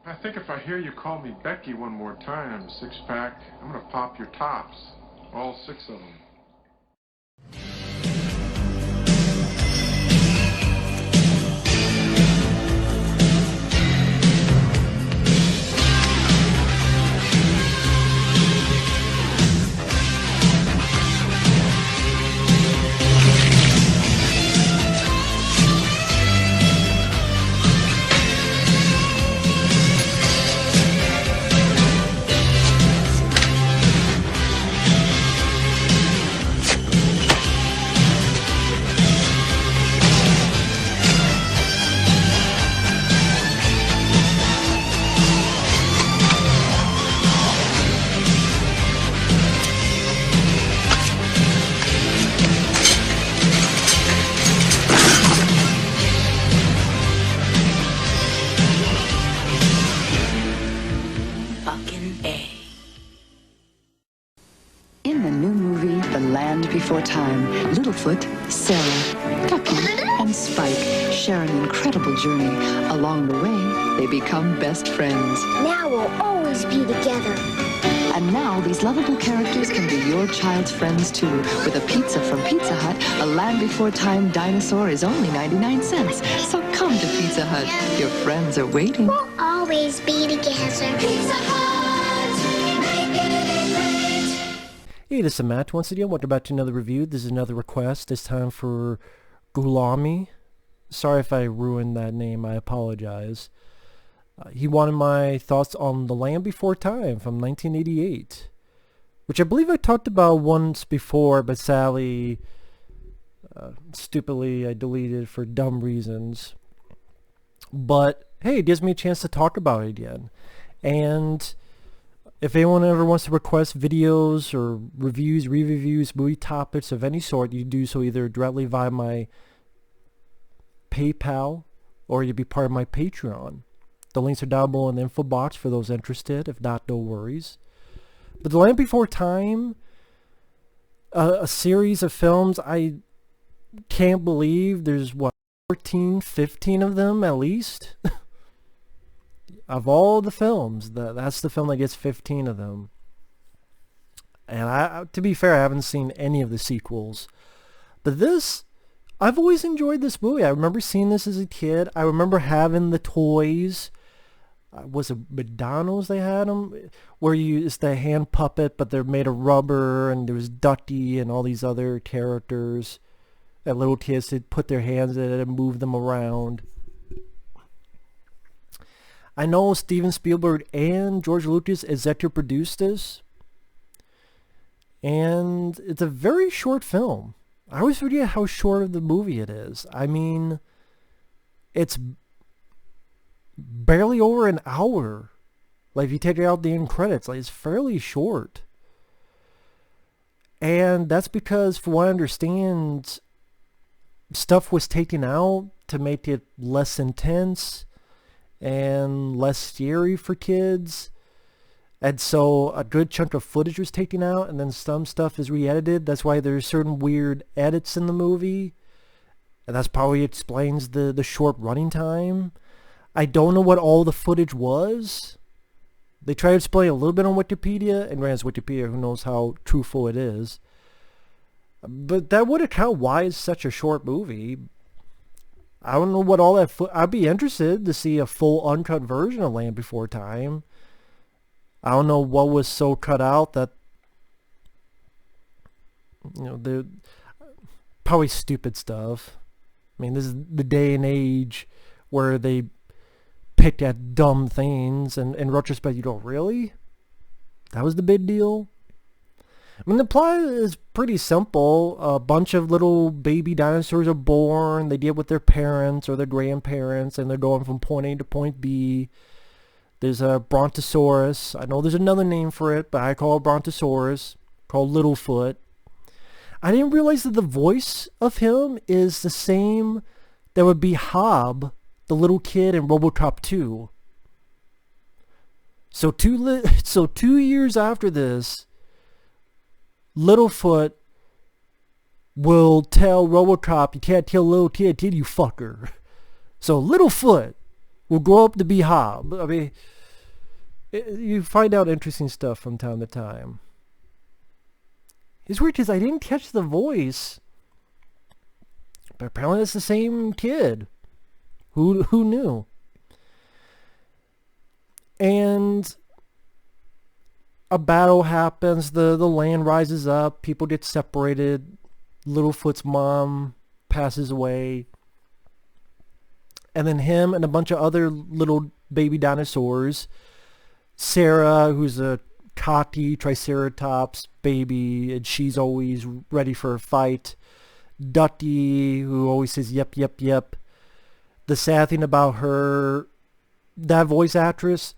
I think if I hear you call me Becky one more time, six-pack, I'm gonna pop your tops. All six of them. Before time, Littlefoot, Cera, Ducky, and Spike share an incredible journey. Along the way, they become best friends. Now we'll always be together. And now these lovable characters can be your child's friends too. With a pizza from Pizza Hut, a Land Before Time dinosaur is only 99 cents. So come to Pizza Hut. Your friends are waiting. We'll always be together. Pizza Hut! Hey, this is Matt once again. Welcome back to another review. This is another request, this time for Gulami. Sorry if I ruined that name, I apologize. He wanted my thoughts on The Land Before Time from 1988, which I believe I talked about once before, but sadly, stupidly, I deleted it for dumb reasons. But hey, it gives me a chance to talk about it again. And if anyone ever wants to request videos or reviews, re-reviews, movie topics of any sort, you do so either directly via my PayPal or you'd be part of my Patreon. The links are down below in the info box for those interested. If not, no worries. But The Land Before Time, a series of films, I can't believe there's, 14, 15 of them at least? Of all the films, that's the film that gets 15 of them. And to be fair, I haven't seen any of the sequels. But this, I've always enjoyed this movie. I remember seeing this as a kid. I remember having the toys. Was it McDonald's they had them? Where it's the hand puppet, but they're made of rubber, and there was Ducky and all these other characters that little kids would put their hands in it and move them around. I know Steven Spielberg and George Lucas executive produced this, and it's a very short film. I always forget how short of the movie it is. I mean, it's barely over an hour. Like, if you take out the end credits, like, it's fairly short. And that's because, for what I understand, stuff was taken out to make it less intense and less scary for kids. And so a good chunk of footage was taken out, and then some stuff is re-edited. That's why there's certain weird edits in the movie. And that's probably explains the short running time. I don't know what all the footage was. They try to explain a little bit on Wikipedia, and granted, Wikipedia, who knows how truthful it is. But that would account why it's such a short movie. I don't know what all that... I'd be interested to see a full uncut version of Land Before Time. I don't know what was so cut out that... You know, they're probably stupid stuff. I mean, this is the day and age where they pick at dumb things, and in retrospect, you go, really? That was the big deal? I mean, the plot is pretty simple. A bunch of little baby dinosaurs are born. They deal with their parents or their grandparents, and they're going from point A to point B. There's a Brontosaurus. I know there's another name for it, but I call it Brontosaurus, called Littlefoot. I didn't realize that the voice of him is the same that would be Hob, the little kid in RoboCop 2. So 2 years after this, Littlefoot will tell RoboCop, you can't kill a little kid, you fucker. So Littlefoot will grow up to be Hob. I mean, you find out interesting stuff from time to time. It's weird because I didn't catch the voice, but apparently it's the same kid. Who knew? And a battle happens. The land rises up. People get separated. Littlefoot's mom passes away. And then him and a bunch of other little baby dinosaurs. Cera, who's a cocky Triceratops baby, and she's always ready for a fight. Ducky, who always says yep, yep, yep. The sad thing about her, that voice actress,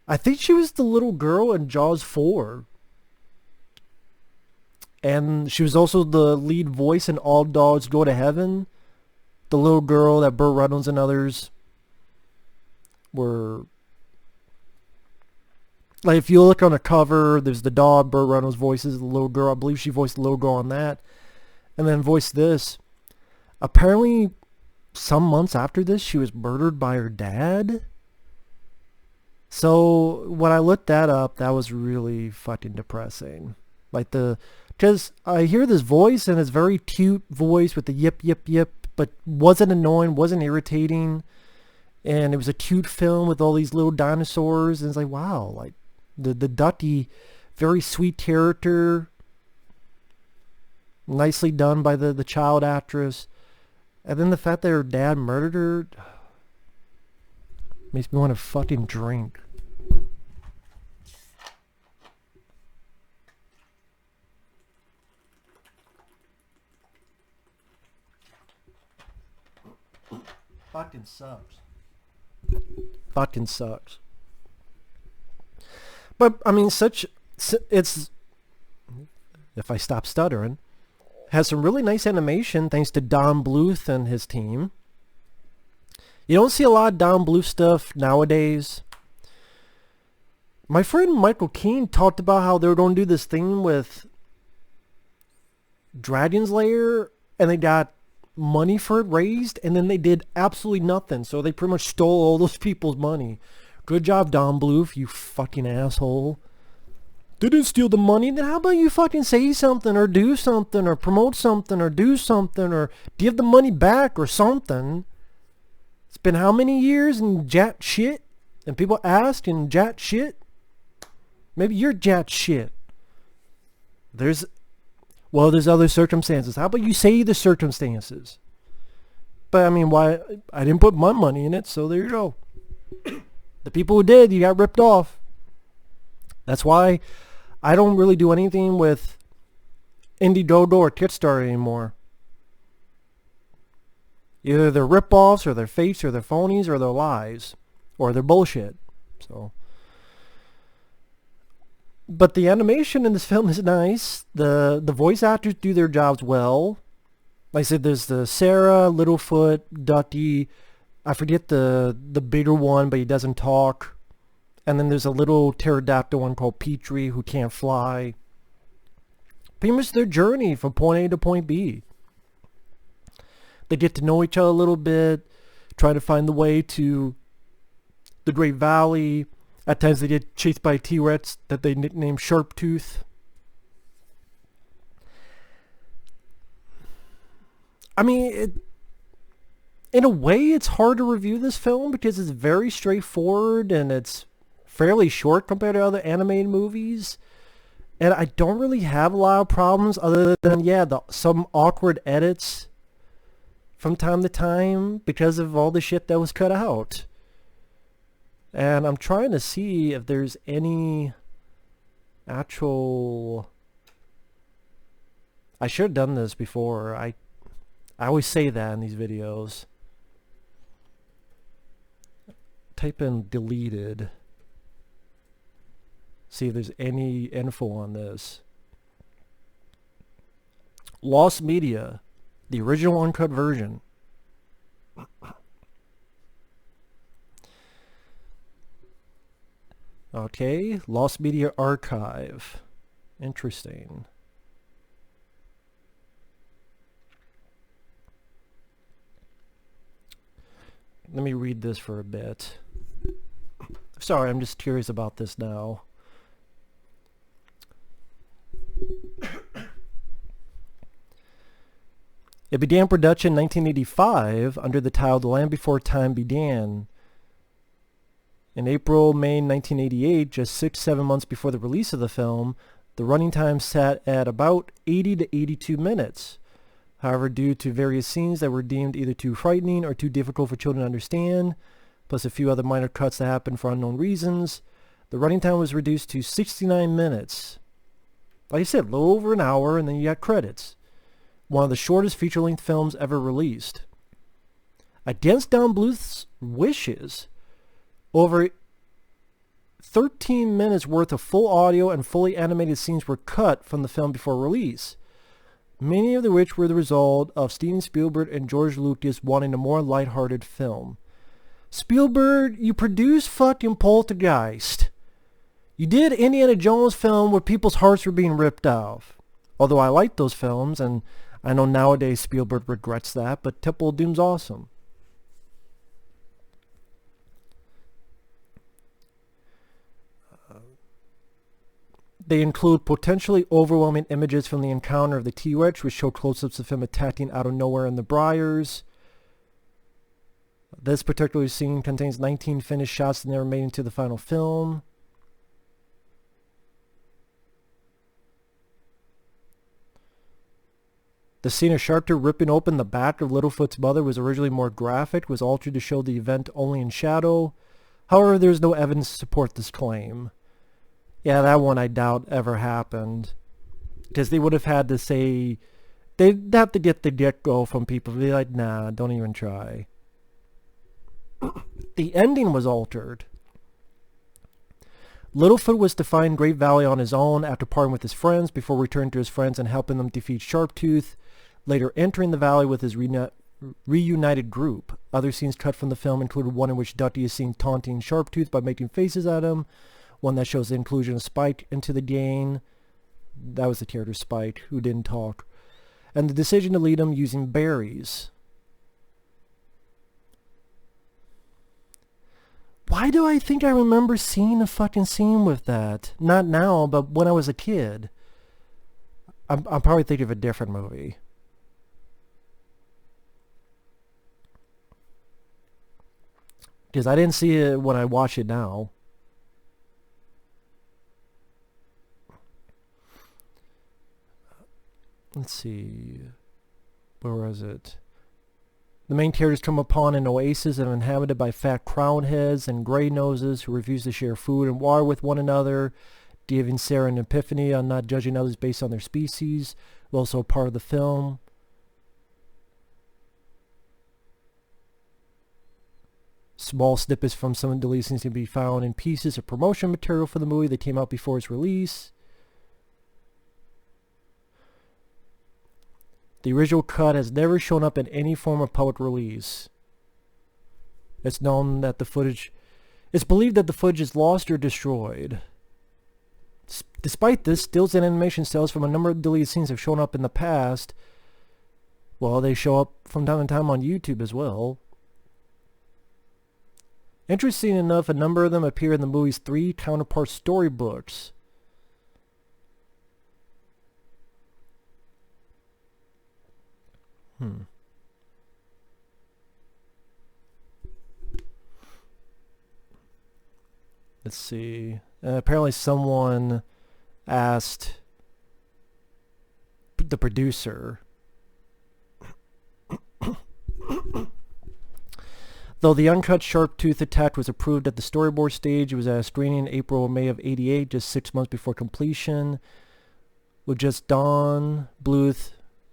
I think she was the little girl in Jaws 4. And she was also the lead voice in All Dogs Go to Heaven. The little girl that Burt Reynolds and others were... Like, if you look on a cover, there's the dog, Burt Reynolds voices the little girl. I believe she voiced the little girl on that. And then voiced this. Apparently, some months after this, she was murdered by her dad. So, when I looked that up, that was really fucking depressing. Like, because I hear this voice, and it's a very cute voice with the yip, yip, yip, but wasn't annoying, wasn't irritating. And it was a cute film with all these little dinosaurs. And it's like, wow, like, the Ducky, very sweet character. Nicely done by the child actress. And then the fact that her dad murdered her makes me want to fucking drink. Fucking sucks. Fucking sucks. But, I mean, it's, if I stop stuttering, has some really nice animation thanks to Don Bluth and his team. You don't see a lot of Don Bluth stuff nowadays. My friend Michael Keane talked about how they were going to do this thing with Dragon's Lair, and they got money for it raised, and then they did absolutely nothing. So they pretty much stole all those people's money. Good job, Don Bluth, you fucking asshole. They didn't steal the money. Then how about you fucking say something, or do something, or promote something, or do something, or give the money back, or something. It's been how many years and jack shit? And people ask and jack shit? Maybe you're jack shit. There's other circumstances. How about you say the circumstances? But I mean, why? I didn't put my money in it, so there you go. The people who did, you got ripped off. That's why I don't really do anything with Indiegogo or Kickstarter anymore. Either they're rip-offs, or they're fakes, or they're phonies, or they're lies, or they're bullshit. So, but the animation in this film is nice. The voice actors do their jobs well. Like I said, there's the Cera, Littlefoot, Ducky. I forget the bigger one, but he doesn't talk. And then there's a little pterodactyl one called Petrie who can't fly. Pretty much their journey from point A to point B. They get to know each other a little bit, try to find the way to the Great Valley. At times they get chased by a T-Rex that they nicknamed Sharptooth. I mean, in a way it's hard to review this film because it's very straightforward and it's fairly short compared to other animated movies. And I don't really have a lot of problems other than, yeah, some awkward edits from time to time because of all the shit that was cut out. And I'm trying to see if there's any actual... I should have done this before. I always say that in these videos. Type in deleted. See if there's any info on this. Lost Media, the original uncut version. Okay, Lost Media Archive. Interesting. Let me read this for a bit. Sorry, I'm just curious about this now. It began production in 1985 under the title The Land Before Time Began. In April, May 1988, just 6-7 months before the release of the film, the running time sat at about 80 to 82 minutes. However, due to various scenes that were deemed either too frightening or too difficult for children to understand, plus a few other minor cuts that happened for unknown reasons, the running time was reduced to 69 minutes. Like I said, a little over an hour, and then you got credits. One of the shortest feature-length films ever released. Against Don Bluth's wishes, over 13 minutes worth of full audio and fully animated scenes were cut from the film before release, many of which were the result of Steven Spielberg and George Lucas wanting a more lighthearted film. Spielberg, you produced fucking Poltergeist. You did Indiana Jones film where people's hearts were being ripped off. Although I like those films, and I know nowadays Spielberg regrets that, but Temple of Doom's awesome. They include potentially overwhelming images from the encounter of the T-Rex, which show close-ups of him attacking out of nowhere in the briars. This particular scene contains 19 finished shots that never made into the final film. The scene of Sharptooth ripping open the back of Littlefoot's mother was originally more graphic, was altered to show the event only in shadow. However, there is no evidence to support this claim. Yeah, that one I doubt ever happened. Because they would have had to say, they'd have to get the get-go from people. They'd be like, nah, don't even try. The ending was altered. Littlefoot was to find Great Valley on his own after parting with his friends before returning to his friends and helping them defeat Sharptooth, later entering the valley with his reunited group. Other scenes cut from the film included one in which Ducky is seen taunting Sharptooth by making faces at him, one that shows the inclusion of Spike into the gang. That was the character Spike, who didn't talk. And the decision to lead him using berries. Why do I think I remember seeing a fucking scene with that? Not now, but when I was a kid. I'm probably thinking of a different movie. Because I didn't see it when I watch it now. Let's see. Where was it? The main characters come upon an oasis and inhabited by fat crowned heads and gray noses who refuse to share food and water with one another, giving Cera an epiphany on not judging others based on their species, also part of the film. Small snippets from some of the deleted scenes can be found in pieces of promotion material for the movie that came out before its release. The original cut has never shown up in any form of public release. It's known that the footage... It's believed that the footage is lost or destroyed. Despite this, stills and animation stills from a number of deleted scenes have shown up in the past. Well, they show up from time to time on YouTube as well. Interesting enough, a number of them appear in the movie's 3 counterpart storybooks. Let's see. Apparently someone asked the producer. Though the uncut Sharptooth attack was approved at the storyboard stage, it was at a screening in April or May of '88, just 6 months before completion, with just Don Bluth,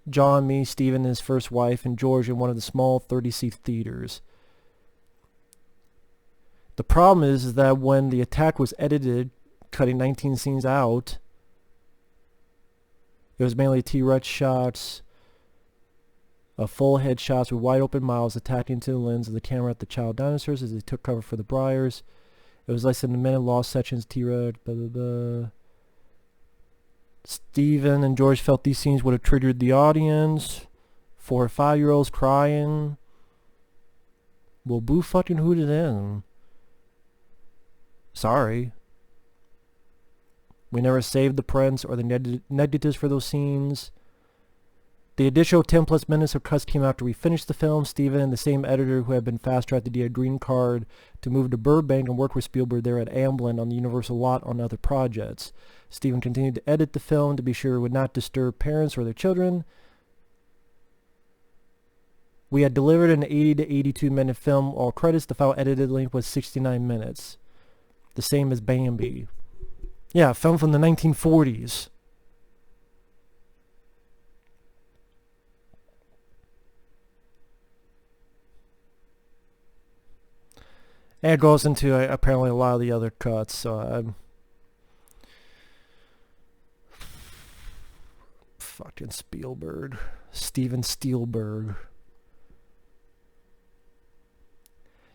John, me, Steven, and his first wife, and George in one of the small 30-seat theaters. The problem is that when the attack was edited, cutting 19 scenes out, it was mainly T-Rex shots, full head shots with wide open mouths attacking to the lens of the camera at the child dinosaurs as they took cover for the briars. It was less than a minute lost sections, T-Rex, blah blah blah. Steven and George felt these scenes would have triggered the audience. 4 or 5-year-olds crying. Well, boo fucking hooted in. Sorry. We never saved the prints or the negatives for those scenes. The additional 10 plus minutes of cuts came after we finished the film. Steven, the same editor who had been fast-tracked to get a green card to move to Burbank and work with Spielberg there at Amblin on the Universal lot on other projects. Steven continued to edit the film to be sure it would not disturb parents or their children. We had delivered an 80 to 82 minute film. All credits, the file edited length was 69 minutes. The same as Bambi. Yeah, a film from the 1940s. And it goes into apparently a lot of the other cuts, so fucking Spielberg. Steven Spielberg.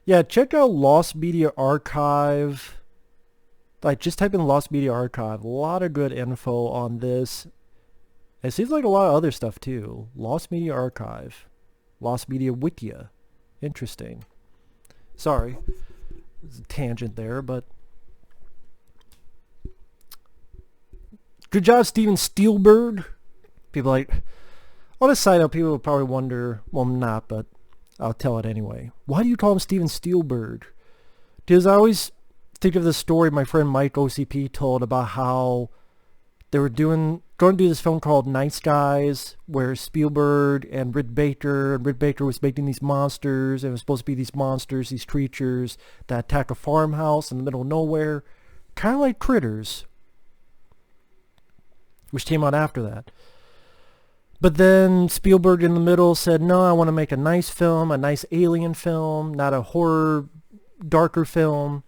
Yeah, check out Lost Media Archive. Like, just type in Lost Media Archive. A lot of good info on this. It seems like a lot of other stuff too. Lost Media Archive. Lost Media Wikia. Interesting. Sorry. There's a tangent there, but... Good job, Steven Spielberg. People like... On a side note, people will probably wonder... Well, I'm not, but I'll tell it anyway. Why do you call him Steven Spielberg? Because I always think of the story my friend Mike OCP told about how they were going to do this film called Nice Guys, where Spielberg and Rick Baker was making these monsters, and it was supposed to be these monsters, these creatures that attack a farmhouse in the middle of nowhere, kind of like Critters, which came out after that. But then Spielberg in the middle said, no, I want to make a nice film, a nice alien film, not a horror, darker film.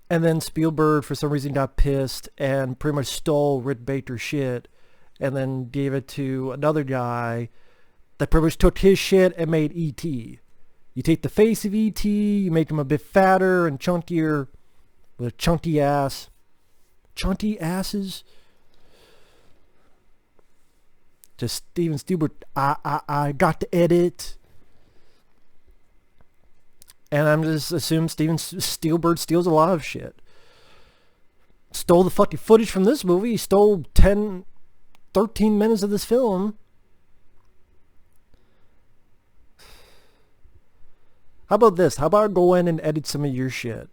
And then Spielberg, for some reason, got pissed and pretty much stole Rick Baker's shit and then gave it to another guy that pretty much took his shit and made E.T. You take the face of E.T., you make him a bit fatter and chunkier with a chunky ass. Chunky asses? Just Steven Spielberg, I got to edit. And I'm just assuming Steven Spielberg steals a lot of shit. Stole the fucking footage from this movie. He stole 13 minutes of this film. How about this? How about I go in and edit some of your shit?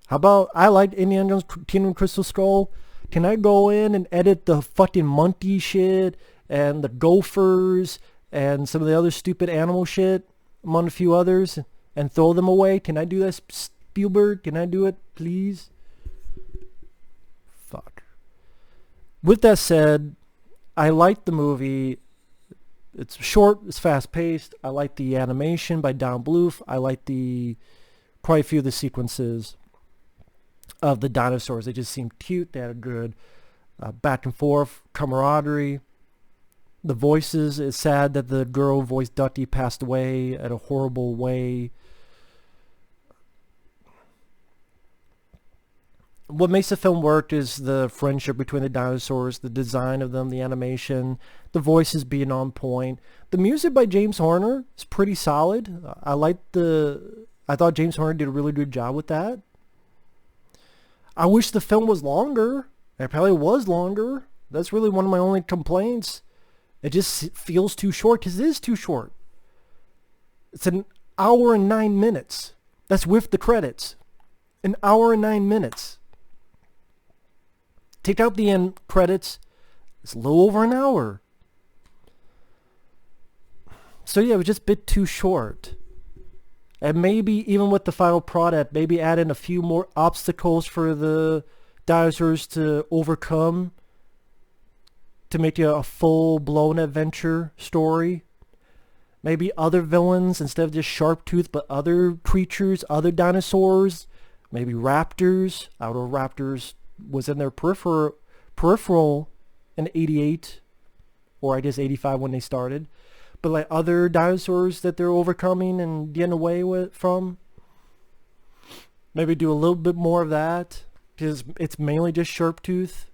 How about, I like Indiana Jones Kingdom Crystal Skull. Can I go in and edit the fucking monkey shit and the gophers and some of the other stupid animal shit among a few others? And throw them away? Can I do that, Spielberg? Can I do it, please? Fuck. With that said, I like the movie. It's short, it's fast-paced. I like the animation by Don Bluth. I like quite a few of the sequences of the dinosaurs. They just seemed cute. They had a good back and forth camaraderie. The voices, it's sad that the girl who voiced Ducky passed away in a horrible way. What makes the film work is the friendship between the dinosaurs, the design of them, the animation, the voices being on point. The music by James Horner is pretty solid. I thought James Horner did a really good job with that. I wish the film was longer. It probably was longer. That's really one of my only complaints. It just feels too short, because it is too short. It's an hour and 9 minutes. That's with the credits. An hour and 9 minutes. Take out the end credits. It's a little over an hour. So yeah, it was just a bit too short. And maybe even with the final product, maybe add in a few more obstacles for the dinosaurs to overcome to make it a full-blown adventure story. Maybe other villains instead of just Sharptooth, but other creatures, other dinosaurs. Maybe raptors. I don't know if raptors was in their peripheral in 88, or I guess 85 when they started. But like other dinosaurs that they're overcoming and getting away from. Maybe do a little bit more of that, because it's mainly just Sharptooth.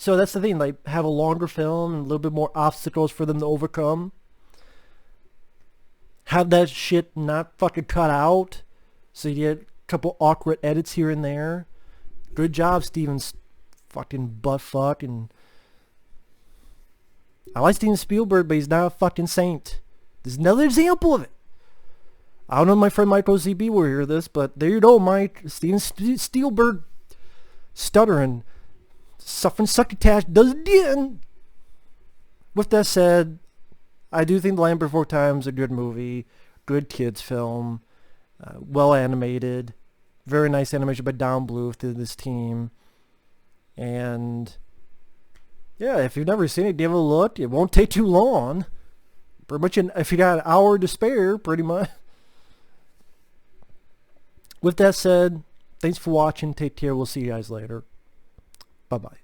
So that's the thing, like, have a longer film and a little bit more obstacles for them to overcome. Have that shit not fucking cut out, so you get a couple awkward edits here and there. Good job, Steven's fucking buttfuck. And I like Steven Spielberg, but he's not a fucking saint. There's another example of it. I don't know if my friend Michael ZB will hear this, but there you go, Mike. Steven Spielberg stuttering. Suffering succotash does it again. With that said, I do think The Land Before Time is a good movie. Good kids film. Well animated. Very nice animation by Don Bluth and this team. And yeah, if you've never seen it, give it a look. It won't take too long. Pretty much, if you got an hour to spare, pretty much. With that said, thanks for watching. Take care. We'll see you guys later. Bye-bye.